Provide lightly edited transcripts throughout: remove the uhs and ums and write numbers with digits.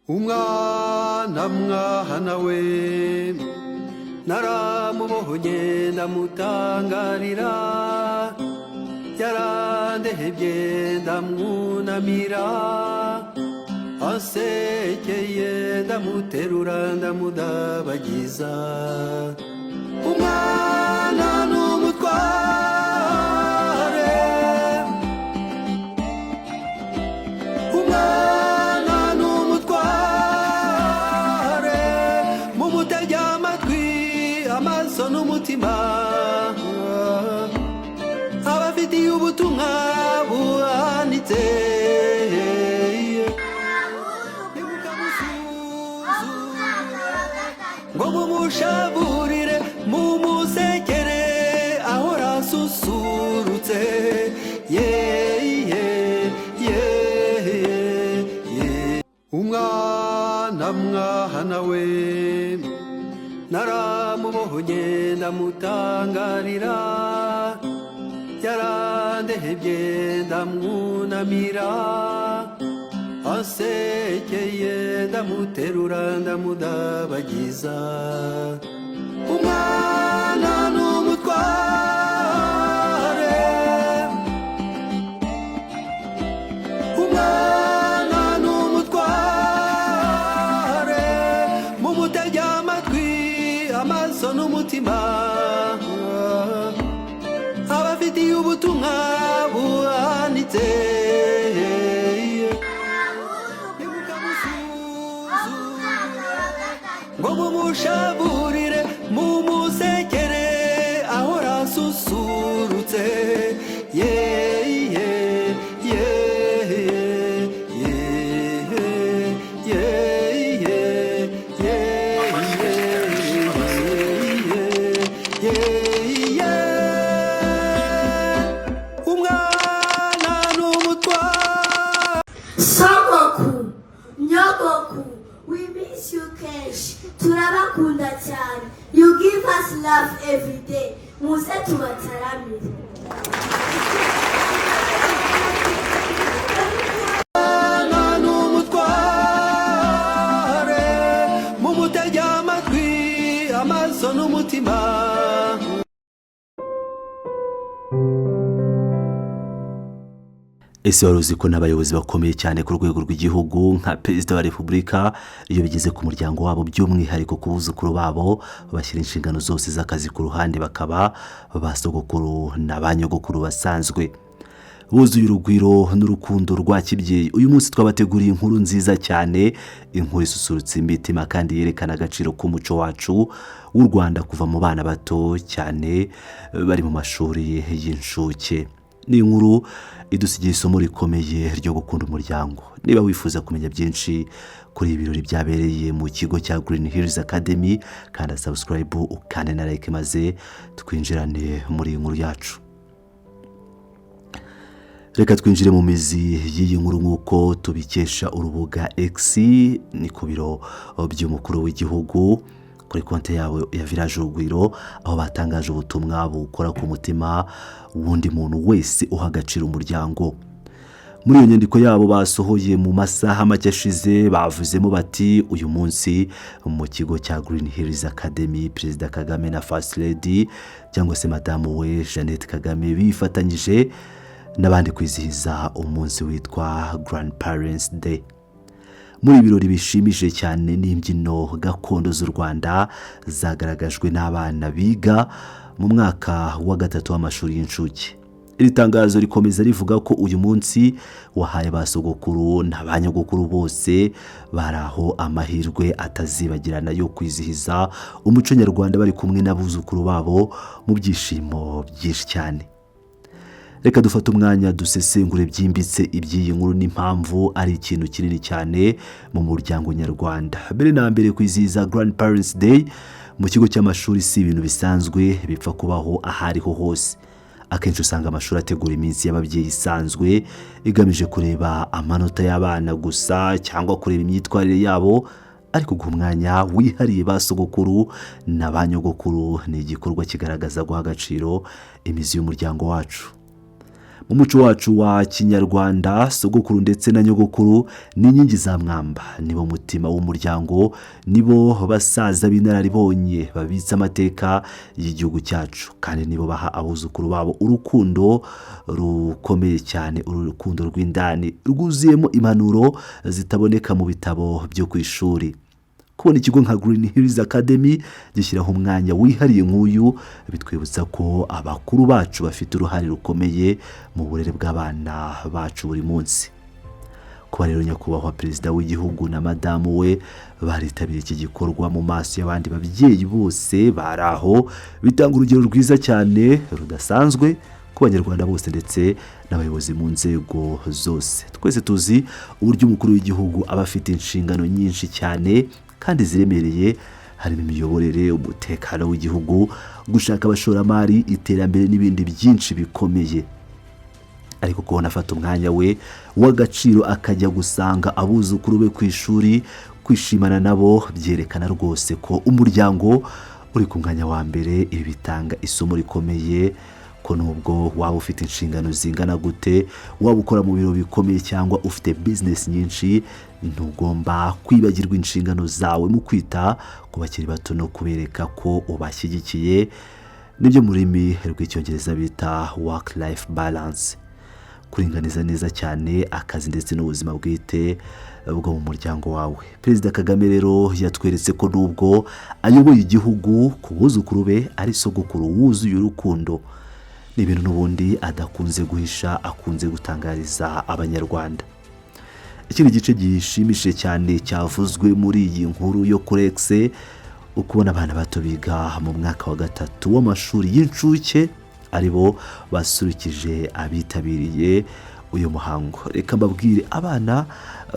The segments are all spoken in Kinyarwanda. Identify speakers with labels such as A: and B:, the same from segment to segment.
A: umwana mwana we naramubohonye ndamutangarira yarandehebye ndamwunamira asekeye ndamuterura ndamudabagiza umwana n'umutware umwana n'umutware mumutege amatwi amaso n'umutima abafitiye ubutumwa buhanitse ngo mumushaburire mumusekere ahora asusurutse umwana mwana we naramubohonye ndamutangarira yarandehebye ndamwunamira asekeye ndamuterura ndamudabagiza umwana n'umutware umwana n'umutware mumutege amatwi amaso n'umutima abafitiye ubutumwa buhanitse ngo mumushaburire mumusekere ahora asusurutse umwana n'umutware
B: Sogoku, Nyogoku, we miss you Kesh. Turabakunda cyane. You give us love every day. Muze tubataramire.
A: umwana n'umutware mumutege amatwi amaso n'umutima
C: ese wari uzi ko n'abayobozi bakomeye cyane ku rwego rw'igihugu nka perezida wa repubulika iyo bigeze ku muryango wabo by'umwihariko ku buzukuru babo bashyira inshingano zose z'akazi ku ruhande bakaba ba sogokuru na ba nyogokuru basanzwe buzuye urugwiro n'urukundo rwa kibyeyi uyu munsi twabateguriye inkuru nziza cyane inkuru isusurutsa imitima kandi yerekana agaciro k'umuco wacu w'u Rwanda kuva mu bana bato cyane bari mu mashuri y'incuke ni inkuru idusigiye isomo rikomeye ryo gukunda umuryango niba wifuza kumenya byinshi kuri ibi birori byabereye mu kigo cya Green Hills Academy kandi subscribe ukane na like maze twinjirane muri inkuru yacu. Reka twinjire mu mizi y'iyi nkuru nk'uko tubikesha urubuga X ni ku biro by'umukuru w'igihugu kuri konti yawe ya Village Urugwiro aho batangaje ubutumwa bukora ku mutima wundi muntu wese uhagacira umuryango. Muri iyo nyandiko yabo basohoye mu masaha make ashize bavuzemo bati uyu munsi mu kigo cya Green Hills Academy Perezida Kagame na First Lady cyangwa se Madamu we Jeannette Kagame bifatanyije n'abandi kwizihiza umunsi witwa Grandparents Day. Muri ibirori bishimije cyane n'imbyino gakondo z'u Rwanda zagaragajwe n'abana biga mu mwaka wa gatatu w'amashuri y'incuke. Iri tangazo rikomeza rivuga ko uyu munsi wahaye basogokuru n'abanyogokuru bose baraho amahirwe atazibagirana yo kwizihiza umuco nyarwanda bari kumwe n'abuzukuru babo mu byishimo byinshi cyane. Reka dufate umwanya dusesengure byimbitse iby'iyi nkuru n'impamvu ari ikintu kinini cyane mu muryango nyarwanda. Mbere na mbere kwizihiza Grandparents Day mu kigo cy'amashuri si ibintu bisanzwe bipfa kubaho ahariho hose. Akenshi usanga amashuri ategura iminsi y'ababyeyi isanzwe igamije kureba amanota y'abana gusa cyangwa kureba imyitwarire yabo, ariko guha umwanya wihariye basogokuru n'abanyogokuru ni igikorwa kigaragaza guha agaciro imizi y'umuryango wacu. umuco wacu wa kinyarwanda, sogokuru ndetse na nyogokuru ni inkingi za mwamba, nibo mutima w'umuryango, nibo basaza b'inararibonye babitse amateka y'igihugu cyacu, kandi nibo baha abuzukuru babo urukundo rukomeye cyane, urukundo rw'indani rwuzuyemo impanuro zitaboneka mu bitabo byo ku ishuri. Kubona ikigo nka Green Hills Academy gishyiraho umwanya wihariye nk'uyu bitwibutsa ko abakuru bacu bafite uruhare rukomeye mu burere bw'abana bacu buri munsi. Kuba rero nyakubahwa perezida w'igihugu na madamu we baritabiriye iki gikorwa mu maso y'abandi babyeyi bose bari aho, bitanga urugero rwiza cyane rudasanzwe ku banyarwanda bose ndetse n'abayobozi mu nzego zose. Twese tuzi uburyo umukuru w'igihugu aba afite inshingano nyinshi cyane kandi ziremereye, harimo imiyoborere, umutekano w'igihugu, gushaka abashoramari, iterambere n'ibindi byinshi bikomeye. Ariko kubona afata umwanya we w'agaciro akajya gusanga abuzukuru be ku ishuri, kwishimana nabo, byerekana rwose ko umuryango uri ku mwanya wa mbere. Ibi bitanga isomo rikomeye ko nubwo waba ufite inshingano zingana gute, waba ukora mu biro bikomeye cyangwa ufite business nyinshi, ntugomba kwibagirwa inshingano zawe mu kwita ku bakiri bato no kubereka ko ubashyigikiye. Nibyo mu rurimi rw'icyongereza bita work life balance, kuringaniza neza cyane akazi ndetse n'ubuzima bwite bwo mu muryango wawe. Perezida Kagame rero yatweretse ko nubwo ayoboye igihugu, ku buzukuru be ari sogokuru wuzuye urukundo. Ni ibintu n'ubundi adakunze guhisha, akunze gutangariza abanyarwanda. Ikindi gice gishimishije cyane cyavuzwe muri iyi nkuru yo kuri X, ukubona abana bato biga mu mwaka wa 3 w'amashuri y'incuke aribo basurukije abitabiriye uyu muhango. Reka mbabwire, abana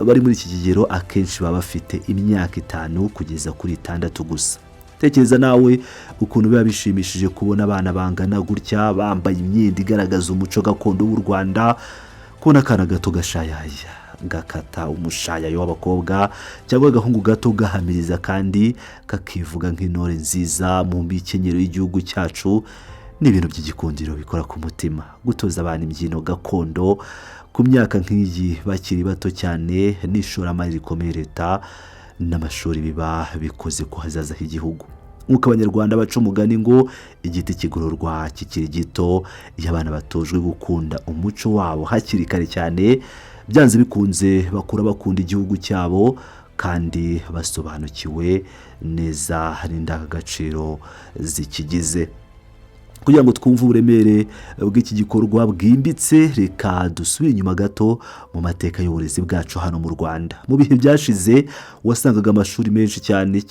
C: bari muri iki kigero akenshi baba bafite imyaka 5 kugeza kuri 6 gusa. Tekereza nawe ukuntu biba bishimishije kubona abana bangana gutya bambaye imyenda igaragaza umuco gakondo w'u Rwanda, kubona akana gato gashayaya gakata umushayayo w'abakobwa cyangwa agahungu gato gahamiriza kandi kakivuga nk'intore nziza mu mikenyero y'igihugu cyacu. Ni ibintu by'igikundiro bikora ku mutima. Gutoza abana imbyino gakondo ku myaka nk'iyi bakiri bato cyane n'ishoramari rikomeye leta n'amashuri biba bikoze ku hazaza h'igihugu. Nk'uko abanyarwanda baca umugani ngo igiti kigororwa kikiri gito, iyo abana batojwe gukunda umuco wabo hakiri kare cyane, byanze bikunze bakura bakunda igihugu cyabo kandi basobanukiwe neza n'indangagaciro zikigize. Kugira ngo twumve uburemere bw'iki gikorwa bwimbitse, reka dusubire inyuma gato mu mateka y'uburezi bwacu hano mu Rwanda. Mu bihe byashize wasangaga amashuri menshi cyane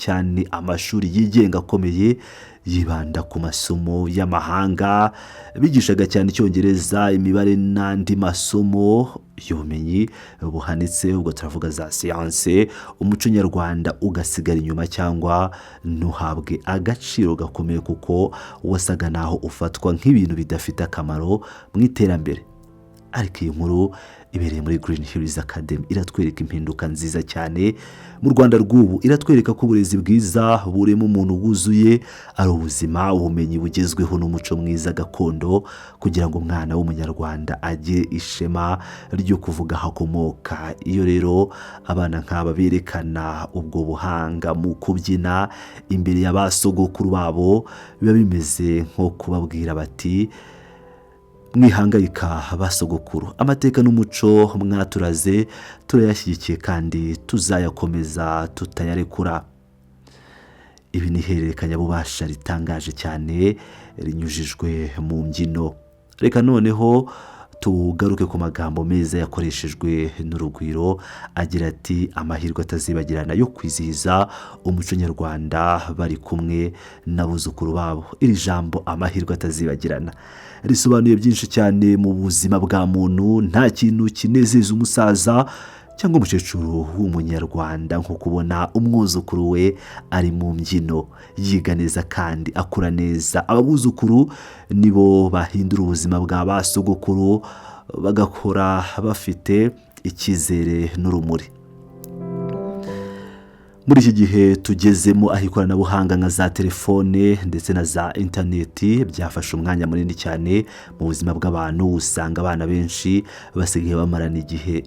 C: amashuri yigenga akomeye yibanda ku masomo y'amahanga, bigishaga cyane Icyongereza, imibare n'andi masomo y'ubumenyi buhanitse. Ubwo turavuga za siyanse, umuco nyarwanda ugasigara inyuma cyangwa ntuhabwe agaciro gakomeye kuko wasaga naho ufatwa nk'ibintu bidafite akamaro mu iterambere. Ariko iyi nkuru ibereye muri Green Hills Academy iratwereka impinduka nziza cyane mu Rwanda rw'ubu. Iratwereka ko uburezi bwiza burimo umuntu wuzuye ari ubuzima, ubumenyi bugezweho n'umuco mwiza gakondo, kugira ngo umwana w'umunyarwanda agire ishema ryo kuvuga aho akomoka. Iyo rero abana nk'aba berekana ubwo buhanga mu kubyina imbere y'abasogokuru babo, biba bimeze nko kubabwira bati mwihangayika basogokuru, amateka n'umuco mwaturaze turayashyigikiye kandi tuzayakomeza tutayarekura. Ibi ni ihererekanyabubasha ritangaje cyane rinyujijwe mu mbyino. Reka noneho tugaruke ku magambo meza yakoreshejwe n'urugwiro agira ati amahirwe atazibagirana yo kwizihiza umuco nyarwanda bari kumwe n'abuzukuru babo. Iri jambo amahirwe atazibagirana risobanuye byinshi cyane mu buzima bwa muntu. Nta kintu kinezeza umusaza cyangwa umukecuru w'umunyarwanda nko kubona umwuzukuru we ari mu mbyino, yiga neza kandi akura neza. Abuzukuru nibo bahindura ubuzima bwa basogokuru, bagakora bafite icyizere n'urumuri. muri iki gihe tugezemo aho ikoranabuhanga nka za telefone ndetse na za interineti byafashe umwanya munini cyane mu buzima bw'abantu. Usanga abana benshi basigaye bamarana igihe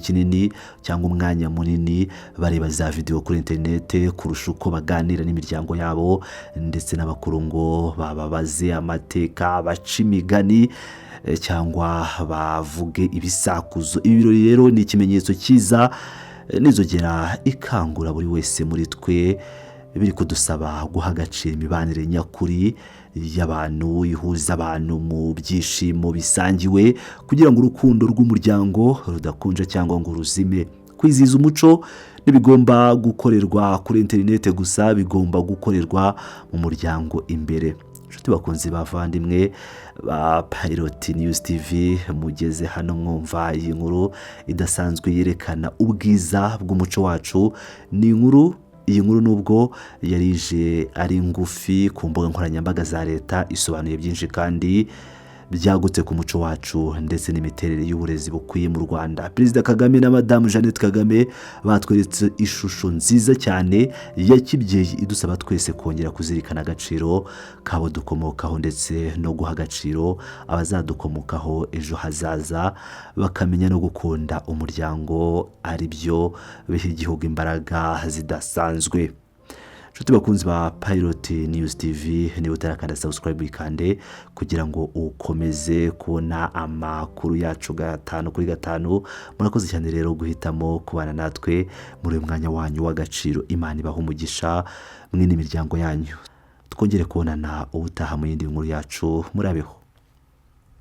C: kinini cyangwa umwanya munini bareba za video kuri interinete kurusha uko baganira n'imiryango yabo ndetse n'abakuru ngo bababaze amateka, baca imigani cyangwa bavuge ibisakuzo. Ibi birori rero ni ikimenyetso cyiza n'inzogera ikangura buri wese muri twe, biri kudusaba guha agaciro imibanire nyakuri y'abantu, ihuza abantu mu byishimo bisangiwe kugira ngo urukundo rw'umuryango rudakunja cyangwa ngo ruzime. Kwizihiza umuco ntibigomba gukorerwa kuri interinete gusa, bigomba gukorerwa mu muryango imbere. Inshuti bakunzi bavandimwe ba Pilot News TV, mugeze hano mwumva iyi nkuru idasanzwe yerekana ubwiza bw'umuco wacu. Iyi nkuru nubwo yarije ari ngufi ku mbuga nkoranyambaga za leta, isobanuye byinshi kandi byagutse ku muco wacu ndetse n'imiterere y'uburezi bukwiye mu Rwanda. Perezida Kagame na Madamu Jeannette Kagame batweretse ishusho nziza cyane ya kibyeyi idusaba twese kongera kuzirikana agaciro kabo dukomokaho ndetse no guha agaciro abazadukomokaho ejo hazaza, bakamenya no gukunda umuryango, ari byo biha igihugu imbaraga zidasanzwe. Inshuti bakunzi ba Pilot News TV, niba utarakanda subscribe ikande kugira ngo ukomeze kubona amakuru yacu 5/5. Murakoze cyane rero guhitamo kubana natwe muri uyu mwanya wanyu w'agaciro. Imana ibaha umugisha mwe n'imiryango yanyu. Twongere kubonana ubutaha mu yindi nkuru yacu. Murabeho.